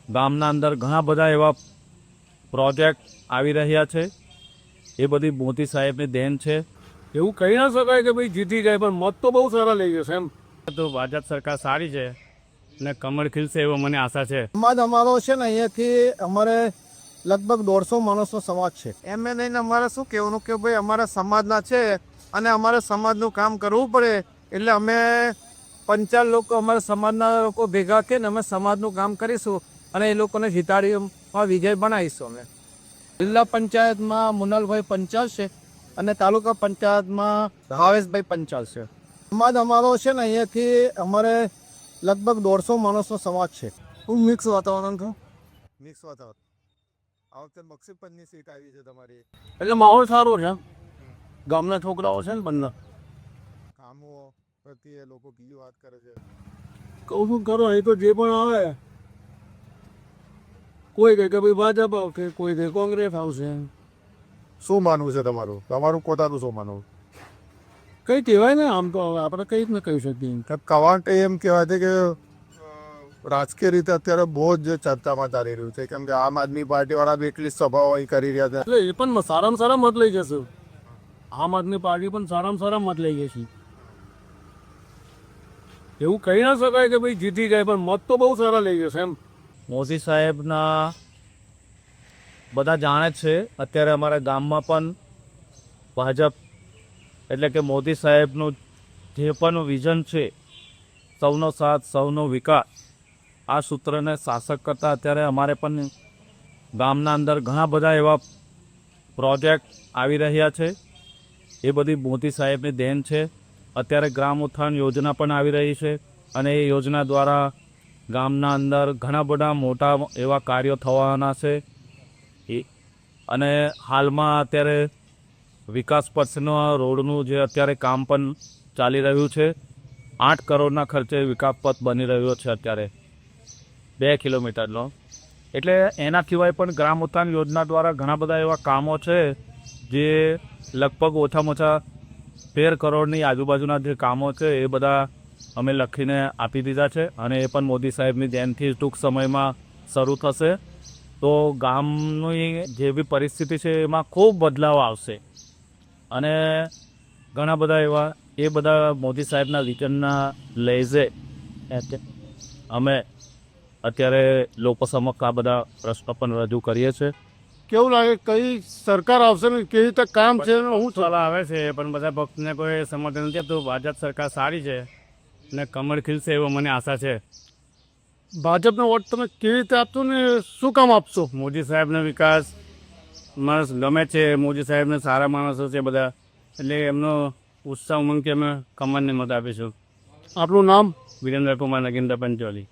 ગામના અંદર ઘણા બધા એવા પ્રોજેક્ટ આવી રહ્યા છે. એ બધી મોદી સાહેબની દેન છે. એવું કહી ના શકાય કે ભાઈ જીતી જાય, પણ મત તો બહુ સારા લઈ જશે એમ. તો ભાજપ સરકાર સારી છે અને કમળ ખીલશે એવો મને આશા છે. સમાજ અમારો છે ને અહીંયાથી અમારે લગભગ 150 માણસનો સમાજ છે. એમ એ લઈને અમારે શું કહેવાનું કે ભાઈ અમારા સમાજના છે અને અમારે સમાજનું કામ કરવું પડે, એટલે અમે 50 લોકો અમારા સમાજના લોકો ભેગા થઈને અમે સમાજનું કામ કરીશું અને એ લોકોને જીતાડીમાં વિજય બનાવીશું. અમે જિલ્લા પંચાયતમાં મુનલભાઈ પંચાલ છે અને તાલુકા પંચાયતમાં ભાવેશભાઈ પંચાલ છે. સમાજ અમારો છે ને અહીંયાથી અમારે લગભગ 150 માણસનો સમાજ છે. હું મિક્સ વાતાવરણ છું. મિક્સ વાતાવરણ. આ વખતે બક્ષીપતની સીટ આવી છે તમારી. એટલે માહોલ સારો છે. ગામના છોકરાઓ છે ને બંને કામો પ્રત્યે લોકો કેવી વાત કરે છે. કહું શું કરો, અહીં તો જે પણ આવે કોઈ કહે કે ભાઈ ભાજપ આવશે, કોઈ કહે કોંગ્રેસ આવશે. શું માનવું છે તમારું? તમારું પોતાનું શું માનવું? કઈ કહેવાય ને, આમ તો હવે આપણે કઈ જ ન કહી શકીએ. કવાંટ એમ કહેવાય છે કે રાજકીય રીતે અત્યારે બહુ જ ચર્ચામાં ચાલી રહ્યું છે, કેમ કે આમ આદમી પાર્ટી વાળા બી એટલી સભાઓ અહીં કરી રહ્યા છે. એટલે એ પણ સારામાં સારા મત લઈ જશે. આમ આદમી પાર્ટી પણ સારામાં સારા મત લઈ જશે. એવું કહી ના શકાય કે ભાઈ જીતી જાય, પણ મત તો બહુ સારા લઈ જશે એમ. મોદી સાહેબના બધા જાણે જ છે. અત્યારે અમારા ગામમાં પણ ભાજપ એટલે કે મોદી સાહેબનું જે પણ વિઝન છે, સૌનો સાથ સૌનો વિકાસ, આ સૂત્રને શાસક કરતાં અત્યારે અમારે પણ ગામના અંદર ઘણા બધા એવા પ્રોજેક્ટ આવી રહ્યા છે. એ બધી મોદી સાહેબની દેન છે. અત્યારે ગ્રામ ઉત્થાન યોજના પણ આવી રહી છે અને એ યોજના દ્વારા ગામના અંદર ઘણા બધા મોટા એવા કાર્યો થવાના છે. અને હાલમાં અત્યારે વિકાસ પથનો રોડનું જે અત્યારે કામ પણ ચાલી રહ્યું છે. 8 કરોડના ખર્ચે વિકાસ પથ બની રહ્યો છે અત્યારે 2 કિલોમીટરનો. એટલે એના સિવાય પણ ગ્રામ ઉત્થાન યોજના દ્વારા ઘણા બધા એવા કામો છે જે લગભગ ઓછામાં ઓછા 13 કરોડની આજુબાજુના જે કામો છે એ બધા અમે લખીને આપી દીધા છે અને એ પણ મોદી સાહેબની દેનથી ટૂંક સમયમાં શરૂ થશે. તો ગામની જે બી પરિસ્થિતિ છે એમાં ખૂબ બદલાવ આવશે અને ઘણા બધા એવા એ બધા મોદી સાહેબના વિઝનના લઈને અમે અત્યારે લોકો સમક્ષ આ બધા પ્રશ્નો પણ રજૂ કરીએ છીએ. કેવું લાગે કઈ સરકાર આવશે ને કેવી રીતે કામ છે ને હું સલાહ આવે છે પણ બધા પક્ષને કોઈ સમર્થન નથી આપતું. ભાજપ સરકાર સારી છે અને કમળ ખીલશે એવો મને આશા છે. ભાજપનો વોટ તમે કેવી રીતે આપશો ને શું કામ આપશો? મોદી સાહેબનો વિકાસ માણસ ગમે છે. મોદી સાહેબને સારા માણસો છે બધા, એટલે એમનો ઉત્સાહ ઉમંગ કે અમે કમળને મત આપીશું. આપનું નામ? વિરેન્દ્ર કુમાર નગેન્દ્ર પંચોલી.